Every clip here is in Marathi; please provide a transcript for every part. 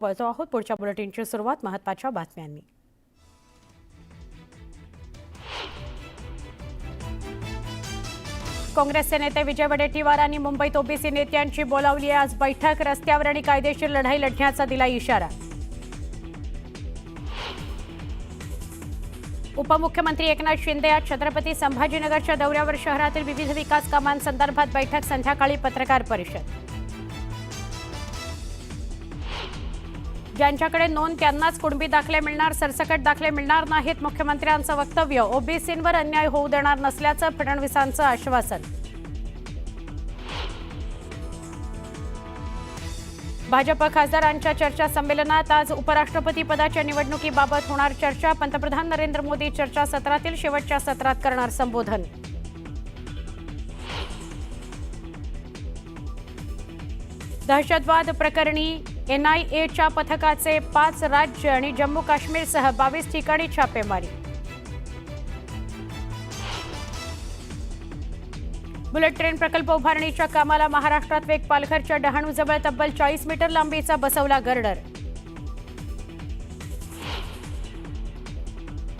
वळतो आहोत पुढच्या बुलेटिनची सुरुवात महत्त्वाच्या बातम्यांनी। काँग्रेसचे नेते विजय वडेट्टीवार यांनी मुंबईत ओबीसी नेत्यांची बोलावली आहे आज बैठक। रस्त्यावर आणि कायदेशीर लढाई लढण्याचा दिला इशारा। उपमुख्यमंत्री एकनाथ शिंदे आज छत्रपती संभाजीनगरच्या दौऱ्यावर शहरातील विविध विकास कामांसंदर्भात बैठक। संध्याकाळी पत्रकार परिषद। ज्यांच्याकडे नोंद त्यांनाच कुणबी दाखले मिळणार, सरसकट दाखले मिळणार नाहीत, मुख्यमंत्र्यांचं वक्तव्य। ओबीसींवर अन्याय होऊ देणार नसल्याचं फडणवीसांचं आश्वासन। भाजप खासदारांच्या चर्चा संमेलनात आज उपराष्ट्रपती पदाच्या निवडणुकीबाबत होणार चर्चा। पंतप्रधान नरेंद्र मोदी चर्चासत्रातील शेवटच्या सत्रात करणार संबोधन। दहशतवाद प्रकरणी एनआयएच्या पथकाचे 5 राज्य आणि जम्मू काश्मीरसह 22 ठिकाणी छापेमारी। बुलेट ट्रेन प्रकल्प उभारणीच्या कामाला महाराष्ट्रात वेग। पालघरच्या डहाणूजवळ तब्बल 40 मीटर लांबीचा बसवला गर्डर।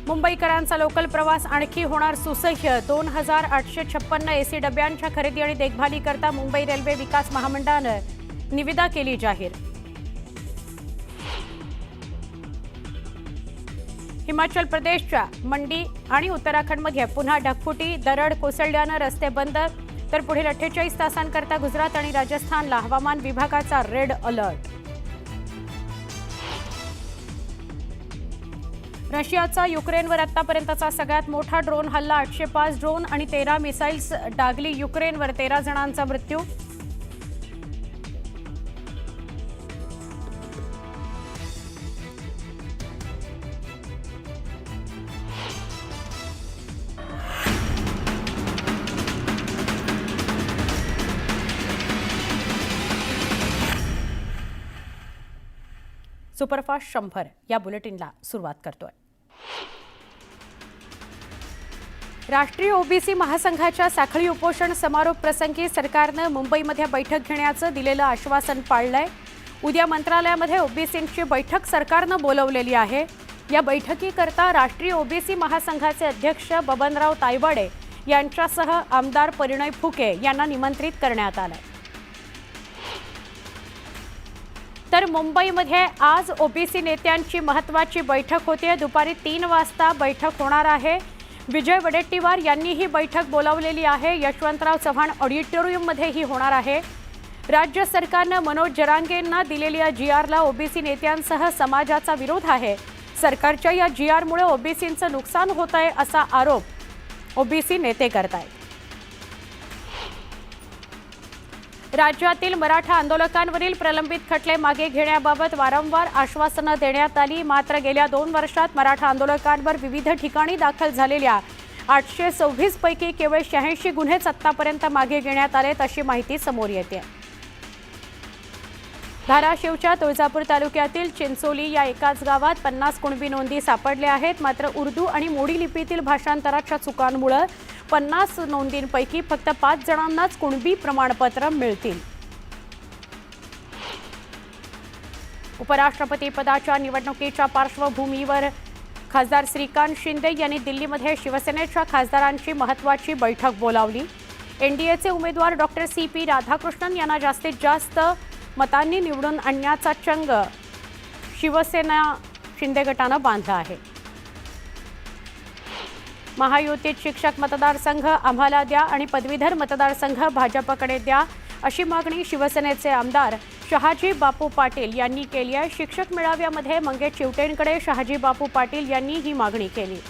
मुंबईकरांचा लोकल प्रवास आणखी होणार सुसह्य। 2856 एसी डब्यांच्या खरेदी आणि देखभालीकरता मुंबई रेल्वे विकास महामंडळानं निविदा केली जाहीर। हिमाचल प्रदेशच्या मंडी आणि उत्तराखंडमध्ये पुन्हा ढगफुटी। दरड कोसळल्यानं रस्ते बंद, तर पुढील 48 तासांकरता गुजरात आणि राजस्थानला हवामान विभागाचा रेड अलर्ट। रशियाचा युक्रेनवर आतापर्यंतचा सगळ्यात मोठा ड्रोन हल्ला। 805 ड्रोन आणि 13 मिसाईल्स डागली युक्रेनवर। 13 जणांचा मृत्यू। सुपरफास्ट 100 या बुलेटिनला सुरुवात करतोय। राष्ट्रीय ओबीसी महासंघाच्या साखळी उपोषण समारोप प्रसंगी सरकारनं मुंबईमध्ये बैठक घेण्याचं दिलेलं आश्वासन पाळलंय। उद्या मंत्रालयामध्ये ओबीसींची बैठक सरकारनं बोलवलेली आहे। या बैठकीकरता राष्ट्रीय ओबीसी महासंघाचे अध्यक्ष बबनराव तायवाडे यांच्यासह आमदार परिणय फुके यांना निमंत्रित करण्यात आलंय। तर मुंबईमध्ये आज ओबीसी नेत्यांची महत्त्वाची बैठक होते। दुपारी 3 वाजता बैठक होणार आहे। विजय वडेट्टीवार यांनी ही बैठक बोलावलेली आहे। यशवंतराव चव्हाण ऑडिटोरियममध्ये ही होणार आहे। राज्य सरकारनं मनोज जरांगेंना दिलेल्या जीआरला ओबीसी नेत्यांसह समाजाचा विरोध आहे। सरकारच्या या जीआरमुळे ओबीसींचं नुकसान होत आहे असा आरोप ओबीसी नेते करतायत। राज्यातील मराठा आंदोलकांवरील प्रलंबित खटले मागे घेण्याबाबत वारंवार आश्वासनं देण्यात आली, मात्र गेल्या 2 वर्षात मराठा आंदोलकांवर विविध ठिकाणी दाखल झालेल्या 826 पैकी केवळ 86 गुन्हेच आतापर्यंत मागे घेण्यात आलेत अशी माहिती समोर येते। धाराशिवच्या तुळजापूर तालुक्यातील चिंचोली या एकाच गावात 50 कुणबी नोंदी सापडल्या आहेत, मात्र उर्दू आणि मोडी लिपीतील भाषांतराच्या चुकांमुळे 50 नोंदींपैकी फक्त 5 जणांनाच कुणबी प्रमाणपत्र मिळतील। उपराष्ट्रपती पदाच्या निवडणुकीच्या पार्श्वभूमीवर खासदार श्रीकांत शिंदे यांनी दिल्लीमध्ये शिवसेनेच्या खासदारांची महत्त्वाची बैठक बोलावली। एनडीएचे उमेदवार डॉक्टर CP राधाकृष्णन यांना जास्तीत जास्त मतांनी निवडून आणण्याचा चंग शिवसेना शिंदे गटानं बांधला आहे। महायुतीत शिक्षक मतदारसंघ आम्हाला द्या आणि पदवीधर मतदारसंघ भाजपकडे द्या अशी मागणी शिवसेनेचे आमदार शहाजी बापू पाटील यांनी केली आहे। शिक्षक मेळाव्यामध्ये मंगेश चिवटेंकडे शहाजी बापू पाटील यांनी ही मागणी केली।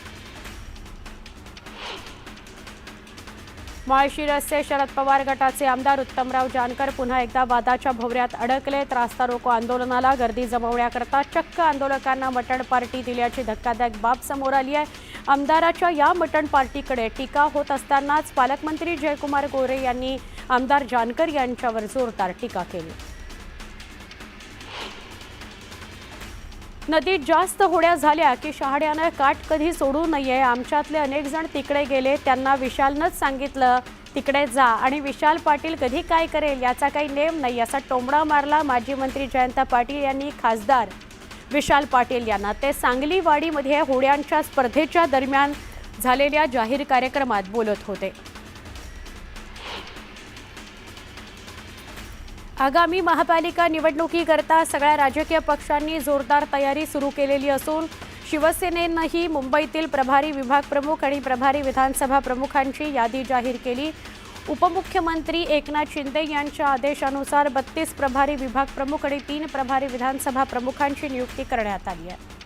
माळशिरसचे शरद पवार गटाचे आमदार उत्तमराव जानकर पुन्हा एकदा वादाच्या भोवऱ्यात अडकले। रास्ता रोको आंदोलनाला गर्दी जमवण्याकरता चक्क आंदोलकांना मटण पार्टी दिल्याची धक्कादायक बाब समोर आली आहे। आमदाराच्या या मटण पार्टीकडे टीका होत असतानाच पालकमंत्री जयकुमार गोरे यांनी आमदार जानकर यांच्यावर जोरदार टीका केली। नदीत जास्त होड्या झाल्या की शहाण्यानं काठ कधी सोडू नये। आमच्यातले अनेक जण तिकडे गेले, त्यांना विशालनंच सांगितलं तिकडे जा आणि विशाल पाटील कधी काय करेल याचा काही नेम नाही असा टोमणा मारला माजी मंत्री जयंत पाटील यांनी खासदार विशाल पाटील यांना। ते सांगलीवाडीमध्ये होड्यांच्या स्पर्धेच्या दरम्यान झालेल्या जाहीर कार्यक्रमात बोलत होते। आगामी महापालिका निवडणुकीकरता सगळ्या राजकीय पक्षांनी जोरदार तयारी सुरू केलेली असून शिवसेनेनेही मुंबईतील प्रभारी विभाग प्रमुख आणि प्रभारी विधानसभा प्रमुखांची यादी जाहीर केली। उपमुख्यमंत्री एकनाथ शिंदे यांच्या आदेशानुसार 32 प्रभारी विभाग प्रमुख आणि 3 प्रभारी विधानसभा प्रमुखांची नियुक्ती करण्यात आली आहे।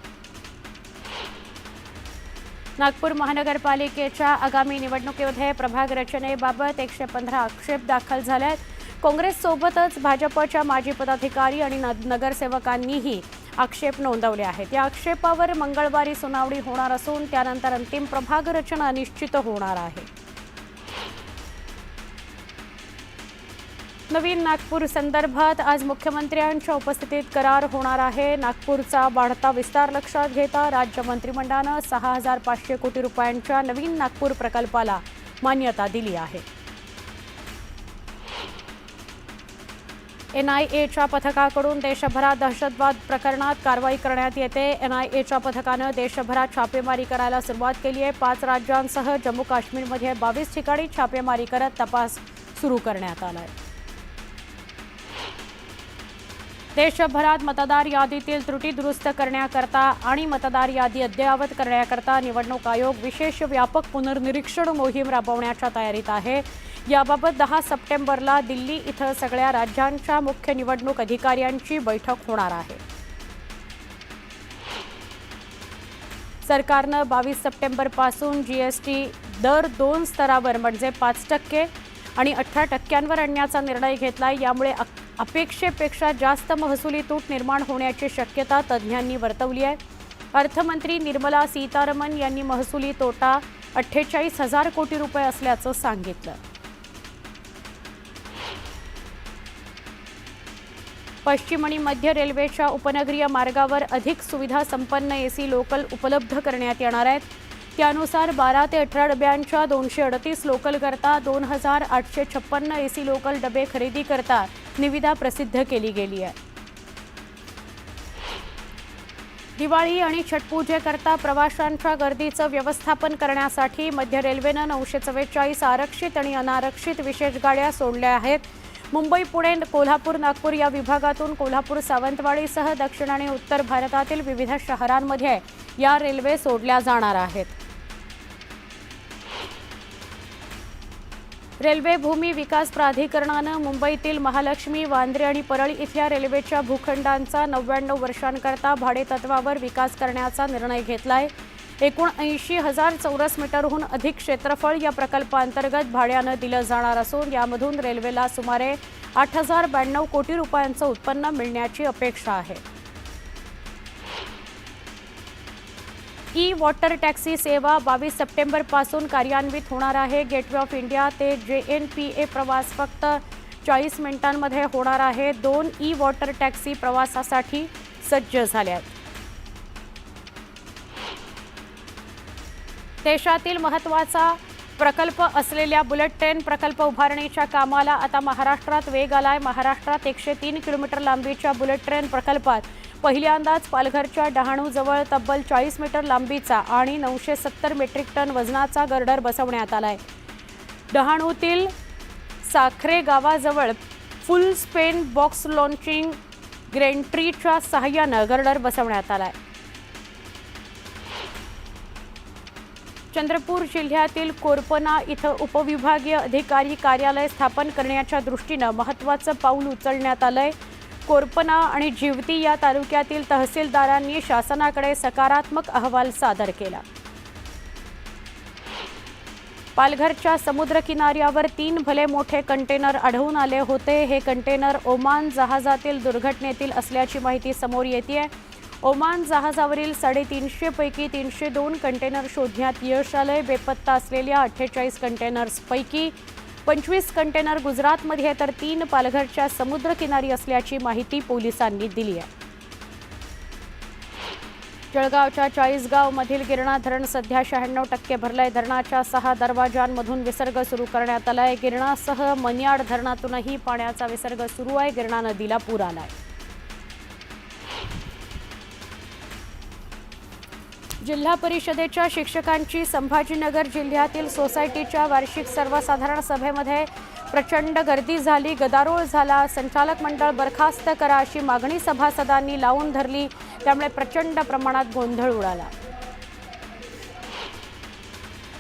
नागपूर महानगरपालिकेच्या आगामी निवडणुकीमध्ये प्रभाग रचनेबाबत 115 आक्षेप दाखल झाले आहेत। काँग्रेससोबतच भाजपच्या माजी पदाधिकारी आणि नगरसेवकांनीही आक्षेप नोंदवले आहेत। या आक्षेपावर मंगळवारी सुनावणी होणार असून त्यानंतर अंतिम प्रभाग रचना निश्चित होणार आहे। नवीन नागपूर संदर्भात आज मुख्यमंत्र्यांच्या उपस्थितीत करार होणार आहे। नागपूरचा वाढता विस्तार लक्षात घेता राज्य मंत्रिमंडळाने 6500 कोटी रुपयांच्या नवीन नागपूर प्रकल्पाला मान्यता दिली आहे। NIAच्या पथकाकडून देशभरात दहशतवाद प्रकरणात कारवाई करण्यात येते। NIAच्या पथकाने देशभरात छापेमारी करायला सुरुवात केली आहे। 5 राज्यांसह जम्मू काश्मीरमध्ये 22 ठिकाणी छापेमारी करत तपास सुरू करण्यात आला आहे। देशभरात मतदार यादीतील त्रुटी दुरुस्त करण्याकरता आणि मतदार यादी अद्ययावत करण्याकरता निवडणूक आयोग विशेष व्यापक पुनर्निरीक्षण मोहीम राबवण्याच्या तयारीत आहे। याबाबत 10 सप्टेंबरला दिल्ली इथं सगळ्या राज्यांच्या मुख्य निवडणूक अधिकाऱ्यांची बैठक होणार आहे। सरकारने 22 सप्टेंबरपासून GST दर 2 स्तरावर म्हणजे 5% आणि 18% आणण्याचा निर्णय घेतलाय। यामुळे अपेक्षेपेक्षा जास्त महसुली तूट निर्माण होण्याची शक्यता तज्ज्ञांनी वर्तवली आहे। अर्थमंत्री निर्मला सीतारामन यांनी महसुली तोटा 48,000 कोटी रुपये असल्याचं सांगितलं। पश्चिम आणि मध्य रेल्वेच्या उपनगरीय मार्गावर अधिक सुविधा संपन्न AC लोकल उपलब्ध करण्यात येणार आहेत। त्यानुसार 12 ते 18 डब्यांच्या 238 लोकल करता 2856 AC लोकल डबे खरेदी करता निविदा प्रसिद्ध केली गेली आहे। दिवाळी आणि छठपूजेकरता प्रवाशांच्या गर्दीचं व्यवस्थापन करण्यासाठी मध्य रेल्वेने 944 आरक्षित आणि अनारक्षित विशेष गाड्या सोडल्या आहेत। मुंबई, पुणे, कोल्हापूर, नागपूर या विभागातून कोल्हापूर, सावंतवाडीसह दक्षिण आणि उत्तर भारतातील विविध शहरांमध्ये या रेल्वे सोडल्या जाणार आहेत। रेल्वे भूमी विकास प्राधिकरणाने मुंबईतील महालक्ष्मी, वांद्रे आणि परळी इथल्या रेल्वेच्या भूखंडांचा 99 वर्षांकरता भाडेतत्वावर विकास करण्याचा निर्णय घेतलाय। एकूण 80,000 चौरस मीटरहून अधिक क्षेत्रफळ या प्रकल्पांतर्गत भाड्याने दिलं जाणार असून यामधून रेल्वेला सुमारे 8,092 कोटी रुपयांचं उत्पन्न मिळण्याची अपेक्षा आहे। वॉटर टॅक्सी सेवा 22 सप्टेंबरपासून कार्यान्वित होणार आहे। गेटवे ऑफ इंडिया ते JNPA प्रवास फक्त 40 मिनिटांमध्ये होणार आहे। 2 वॉटर टॅक्सी प्रवासासाठी सज्ज झाल्या आहेत। देशातील महत्त्वाचा प्रकल्प असलेल्या बुलेट ट्रेन प्रकल्प उभारणीच्या कामाला आता महाराष्ट्रात वेग आलाय। महाराष्ट्रात 103 किलोमीटर लांबीच्या बुलेट ट्रेन प्रकल्पात पहिल्यांदाच पालघरच्या डहाणूजवळ तब्बल 40 मीटर लांबीचा आणि 970 मेट्रिक टन वजनाचा गर्डर बसवण्यात आलाय। डहाणूतील साखरे गावाजवळ फुल स्पेन बॉक्स लॉन्चिंग ग्रेंट्रीच्या सहाय्याने गर्डर बसवण्यात आलाय। चंद्रपूर जिल्ह्यातील कोरपना इथं उपविभागीय अधिकारी कार्यालय स्थापन करण्याच्या दृष्टीने महत्त्वाचं पाऊल उचलण्यात आलंय। कोरपना आणि जिवती या तालुक्यातील तहसीलदारांनी शासनाकडे सकारात्मक अहवाल सादर केला। पालघरच्या समुद्र किनाऱ्यावर 3 भले मोठे कंटेनर आढळून आले होते। हे कंटेनर ओमान जहाजातील दुर्घटनेतील असल्याची माहिती समोर येते। ओमान जहाजावरील 350 पैकी 302 कंटेनर शोधण्यात यश आले। बेपत्ता असलेल्या 48 कंटेनर्सपैकी 25 कंटेनर गुजरातमध्ये तर 3 पालघरच्या समुद्रकिनारी असल्याची माहिती पोलिसांनी दिली आहे। जळगावच्या चाळीसगावमधील गिरणा धरण सध्या 96% भरलंय. धरणाच्या 6 दरवाजांमधून विसर्ग सुरू करण्यात आलाय. गिरणासह मन्याड धरणातूनही पाण्याचा विसर्ग सुरू आहे. गिरणा नदीला पूर आलाय. जिल्हा परिषदेच्या शिक्षकांची संभाजीनगर जिल्ह्यातील सोसायटीच्या वार्षिक सर्वसाधारण सभेमध्ये प्रचंड गर्दी झाली. गदारोळ झाला. संचालक मंडळ बरखास्त करा अशी मागणी सभासदांनी लावून धरली. त्यामुळे प्रचंड प्रमाणात गोंधळ उडाला.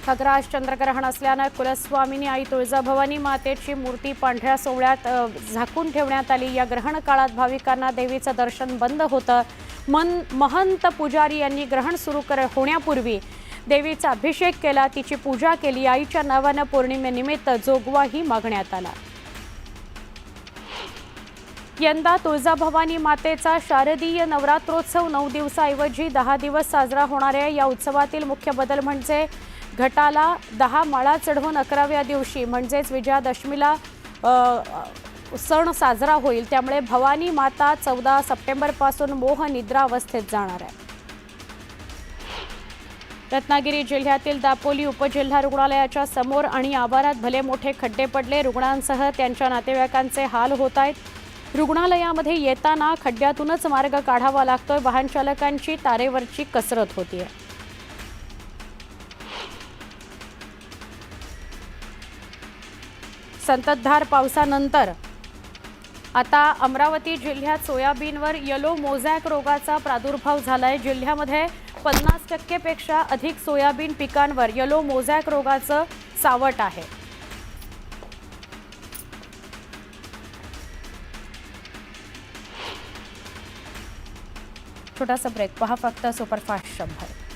खग्रास चंद्रग्रहण असल्यानं कुलस्वामिनी आई तुळजाभवानी मातेची मूर्ती पांढऱ्या सोवळ्यात झाकून ठेवण्यात आली. या ग्रहण काळात भाविकांना देवीचं दर्शन बंद होतं. महंत पुजारी यांनी ग्रहण सुरू होण्यापूर्वी देवीचा अभिषेक केला, तिची पूजा केली. आईच्या नावानं पौर्णिमेनिमित्त जोगवाही मागण्यात आला. यंदा तुळजाभवानी मातेचा शारदीय नवरात्रोत्सव 9 दिवसाऐवजी 10 दिवस साजरा होणार आहे. या उत्सवातील मुख्य बदल म्हणजे घटाला 10 माळा चढवून 11व्या दिवशी म्हणजेच विजयादशमीला सण साजरा होईल. त्यामुळे भवानी माता 14 सप्टेंबरपासून मोह निद्रा अवस्थेत जाणार आहे. रत्नागिरी जिल्ह्यातील दापोली उपजिल्हा रुग्णालयाच्या समोर आणि आवारात भले मोठे खड्डे पडले. रुग्णांसह त्यांच्या नातेवाईकांचे हाल होत आहेत. रुग्णालयामध्ये येताना खड्ड्यातूनच मार्ग काढावा लागतोय. वाहन चालकांची तारेवरची कसरत होतीये. संततधार पावसानंतर आता अमरावती जिल्ह्यात सोयाबीनवर येलो मोझॅक रोगाचा प्रादुर्भाव झालाय. जिल्ह्यामध्ये 50% पेक्षा अधिक सोयाबीन पिकांवर येलो मोझॅक रोगाचं सावट आहे. छोटासा ब्रेक. पहा फक्त सुपरफास्ट 100.